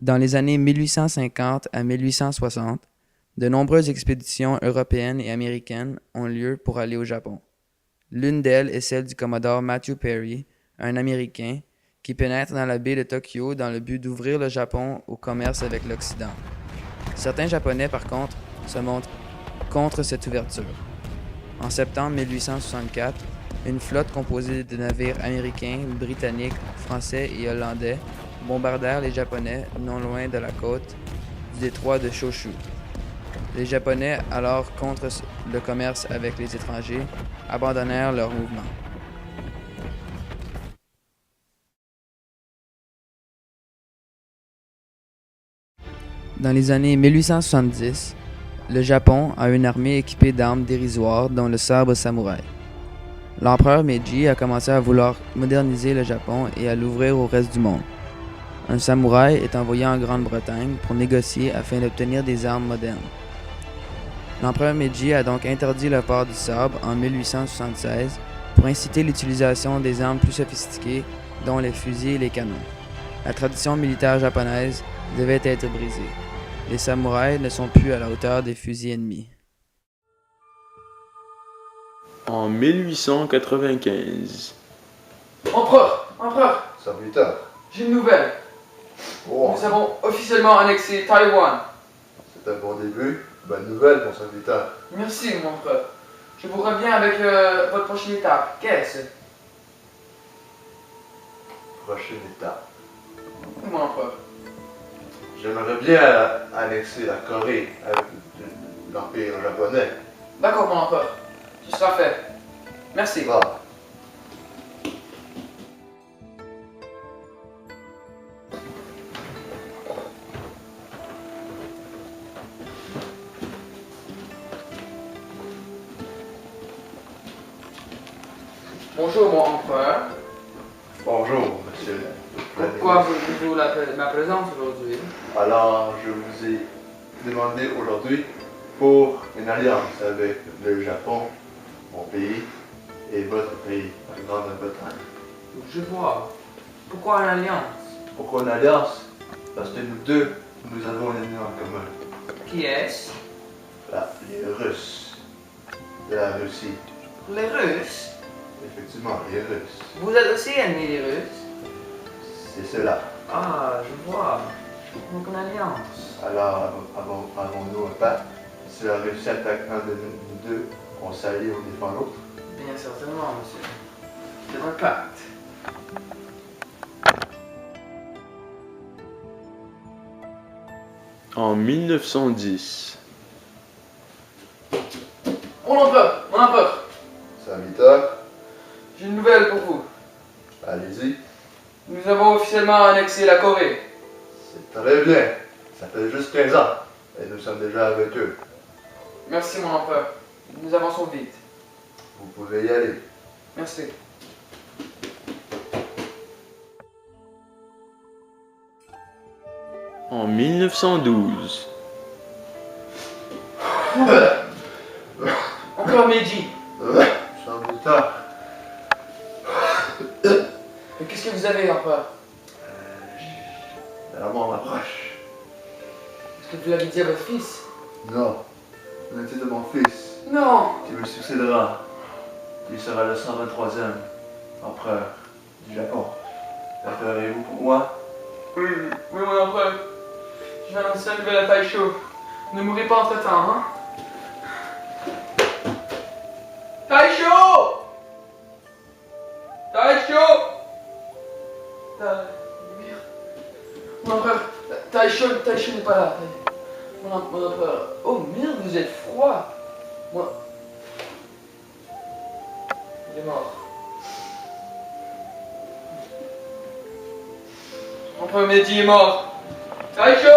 Dans les années 1850 à 1860, de nombreuses expéditions européennes et américaines ont lieu pour aller au Japon. L'une d'elles est celle du commodore Matthew Perry, un Américain, qui pénètre dans la baie de Tokyo dans le but d'ouvrir le Japon au commerce avec l'Occident. Certains Japonais, par contre, se montrent contre cette ouverture. En septembre 1864, une flotte composée de navires américains, britanniques, français et hollandais bombardèrent les Japonais non loin de la côte du détroit de Choshu. Les Japonais, alors contre le commerce avec les étrangers, abandonnèrent leur mouvement. Dans les années 1870, le Japon a une armée équipée d'armes dérisoires dont le sabre samouraï. L'empereur Meiji a commencé à vouloir moderniser le Japon et à l'ouvrir au reste du monde. Un samouraï est envoyé en Grande-Bretagne pour négocier afin d'obtenir des armes modernes. L'empereur Meiji a donc interdit le port du sabre en 1876 pour inciter l'utilisation des armes plus sophistiquées, dont les fusils et les canons. La tradition militaire japonaise devait être brisée. Les samouraïs ne sont plus à la hauteur des fusils ennemis. En 1895. Empereur, Serviteur. j'ai une nouvelle. Oh, Nous avons officiellement annexé Taïwan. c'est un bon début. Bonne nouvelle, mon serviteur. Merci, mon empereur. Je vous reviens avec votre prochaine étape. Qu'est-ce? Prochaine étape. Oui, mon empereur. J'aimerais bien annexer la Corée avec l'Empire japonais. D'accord, mon empereur. Ce sera fait. Merci. Ah, Bonjour, mon empereur. bonjour, monsieur. Pourquoi voulez-vous ma présence aujourd'hui? Alors, je vous ai demandé aujourd'hui pour une alliance avec le Japon, mon pays, et votre pays, la Grande-Bretagne. Je vois. Pourquoi une alliance? Pourquoi une alliance? Parce que nous deux, nous avons un ennemi en commun. Qui est-ce? Les Russes. De la Russie. Les Russes. Effectivement, les Russes. Vous êtes aussi ennemis des Russes? C'est cela. Ah, je vois. Donc une alliance. Alors, avons-nous un pacte? Si la Russie attaque un de nous deux, on s'allie, on défend l'autre? Bien certainement, monsieur. C'est un pacte. En 1910. Mon empereur, Serviteur, j'ai une nouvelle pour vous. allez-y. Nous avons officiellement annexé la Corée. C'est très bien. Ça fait juste 15 ans. Et nous sommes déjà avec eux. Merci, mon empereur. Nous avançons vite. Vous pouvez y aller. Merci. En 1912. Encore Meiji. Serviteur, Mais qu'est-ce que vous avez, empereur? la mort m'approche. Est-ce que vous l'avez dit à votre fils? Non, l'unité de mon fils, Non. qui me succédera. Il sera le 123e empereur du Japon. L'appellerez-vous pour moi? Oui, mon empereur. Je vais annoncer la nouvelle à Taisho. Ne mourrez pas entre-temps, hein? Taisho! Mon empereur, Taisho n'est pas là. Mon empereur. Oh merde, vous êtes froid. Il est mort. Empereur Meiji est mort. Taisho!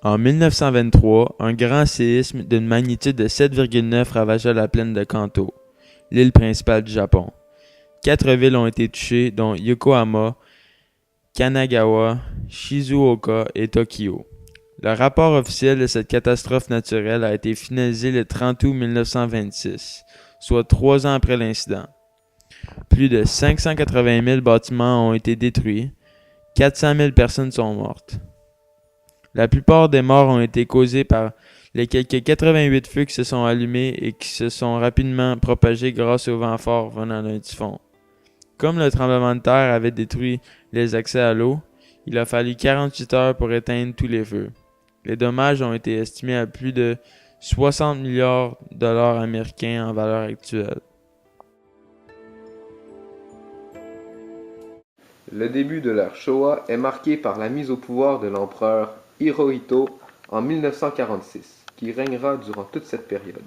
En 1923, un grand séisme d'une magnitude de 7,9 ravagea la plaine de Kanto, l'île principale du Japon. 4 villes ont été touchées, dont Yokohama, Kanagawa, Shizuoka et Tokyo. Le rapport officiel de cette catastrophe naturelle a été finalisé le 30 août 1926. soit 3 ans après l'incident. Plus de 580 000 bâtiments ont été détruits, 400 000 personnes sont mortes. La plupart des morts ont été causées par les quelques 88 feux qui se sont allumés et qui se sont rapidement propagés grâce au vent fort venant d'un typhon. Comme le tremblement de terre avait détruit les accès à l'eau, il a fallu 48 heures pour éteindre tous les feux. Les dommages ont été estimés à plus de 60 milliards de dollars américains en valeur actuelle. Le début de l'ère Showa est marqué par la mise au pouvoir de l'empereur Hirohito en 1946, qui régnera durant toute cette période.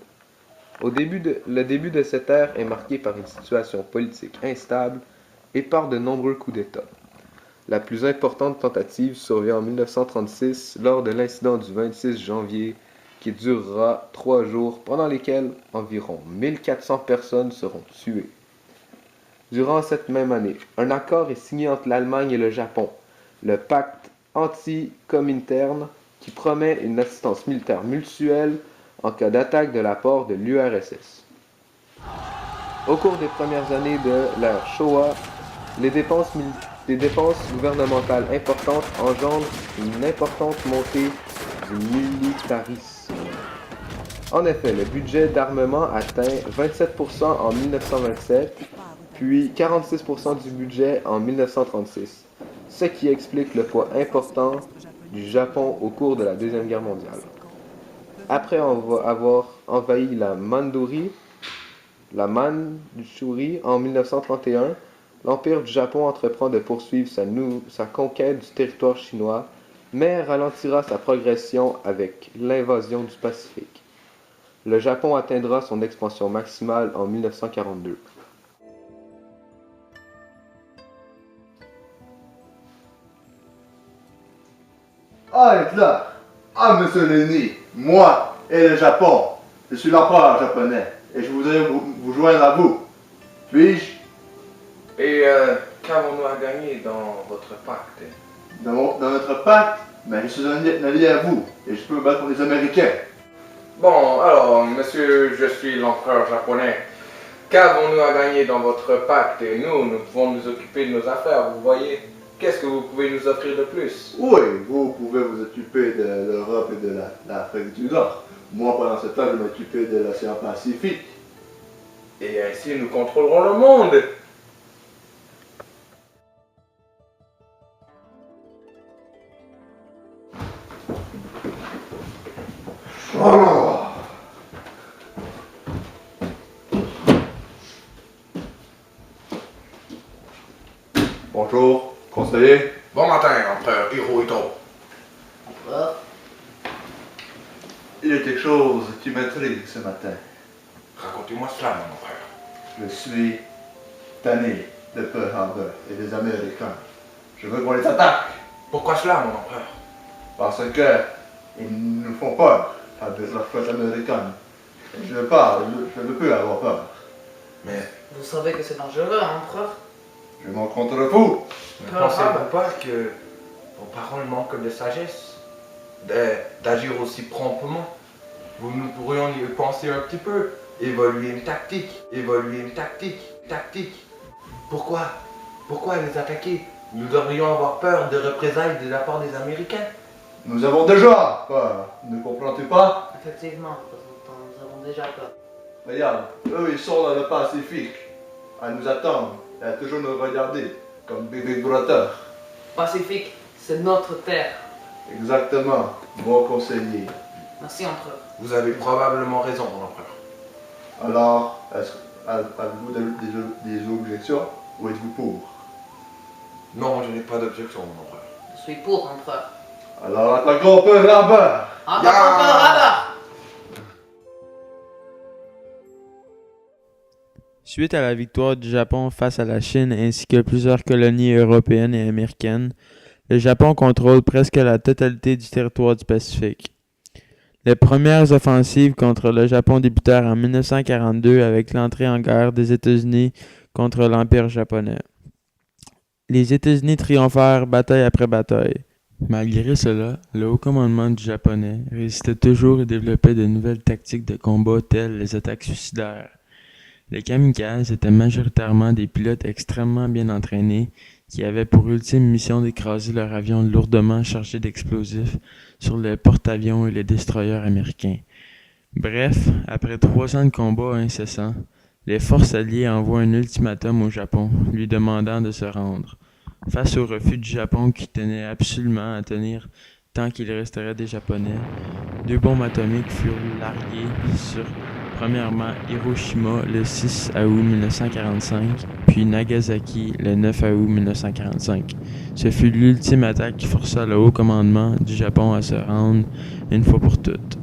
Le début de cette ère est marqué par une situation politique instable et par de nombreux coups d'État. La plus importante tentative survient en 1936 lors de l'incident du 26 janvier qui durera 3 jours pendant lesquels environ 1400 personnes seront tuées. Durant cette même année, un accord est signé entre l'Allemagne et le Japon, le pacte anti-Comintern, qui promet une assistance militaire mutuelle en cas d'attaque de la part de l'URSS. Au cours des premières années de l'ère Showa, les dépenses gouvernementales importantes engendrent une importante montée du militarisme. En effet, le budget d'armement atteint 27% en 1927, puis 46% du budget en 1936, ce qui explique le poids important du Japon au cours de la Deuxième Guerre mondiale. Après avoir envahi la Mandchourie en 1931, l'Empire du Japon entreprend de poursuivre sa conquête du territoire chinois, mais ralentira sa progression avec l'invasion du Pacifique. Le Japon atteindra son expansion maximale en 1942. Ah, Hitler! Ah, Mussolini! Moi et le Japon! Je suis l'empereur japonais et je voudrais vous joindre à vous. Puis-je? Et qu'avons-nous à gagner dans votre pacte? Dans notre pacte, mais je suis un allié à vous et je peux me battre contre les Américains. Bon, alors, monsieur, je suis l'empereur japonais. Qu'avons-nous à gagner dans votre pacte? Et nous pouvons nous occuper de nos affaires, vous voyez? Qu'est-ce que vous pouvez nous offrir de plus? Oui, vous pouvez vous occuper de l'Europe et de l'Afrique du Nord. Moi, pendant ce temps, je vais m'occuper de l'océan Pacifique. Et ainsi, nous contrôlerons le monde. Oh. Bonjour, conseiller. Bon matin, empereur Hirohito. Il y a quelque chose qui m'intrigue ce matin. Racontez-moi cela, mon empereur. Je suis tanné de Pearl Harbor et des Américains. Je veux qu'on les attaque Pourquoi cela, mon empereur? parce que ils nous font peur avec la flotte américaine. Et je ne peux avoir peur. Mais Vous savez que c'est dangereux, hein, empereur? Je m'en contre fou. ne pensez-vous pas que vos paroles manquent de sagesse? D'agir aussi promptement? Nous pourrions y penser un petit peu. Évoluer une tactique. Pourquoi les attaquer? Nous devrions avoir peur de représailles de la part des Américains. Nous avons déjà peur. Ne comprends-tu pas? Effectivement, nous avons déjà peur. Regarde, eux ils sont dans le Pacifique. À nous attendre et à toujours nous regarder comme Big Brother. Pacifique, c'est notre terre. Exactement, mon conseiller. Merci, empereur. Vous avez probablement raison, mon empereur. Alors, avez-vous des objections ou êtes-vous pour? Non, je n'ai pas d'objection, mon empereur. Je suis pour, empereur. Alors, attaquons Pearl Harbor! Attaquons Pearl Harbor! Suite à la victoire du Japon face à la Chine ainsi que plusieurs colonies européennes et américaines, le Japon contrôle presque la totalité du territoire du Pacifique. Les premières offensives contre le Japon débutèrent en 1942 avec l'entrée en guerre des États-Unis contre l'Empire japonais. Les États-Unis triomphèrent bataille après bataille. Malgré cela, le haut commandement du Japonais résistait toujours et développait de nouvelles tactiques de combat telles les attaques suicidaires. Les kamikazes étaient majoritairement des pilotes extrêmement bien entraînés qui avaient pour ultime mission d'écraser leur avion lourdement chargé d'explosifs sur le porte-avions et les destroyers américains. Bref, après 3 ans de combats incessants, les forces alliées envoient un ultimatum au Japon, lui demandant de se rendre. Face au refus du Japon qui tenait absolument à tenir tant qu'il resterait des Japonais, 2 bombes atomiques furent larguées sur, premièrement, Hiroshima le 6 août 1945, puis Nagasaki le 9 août 1945. Ce fut l'ultime attaque qui força le haut commandement du Japon à se rendre une fois pour toutes.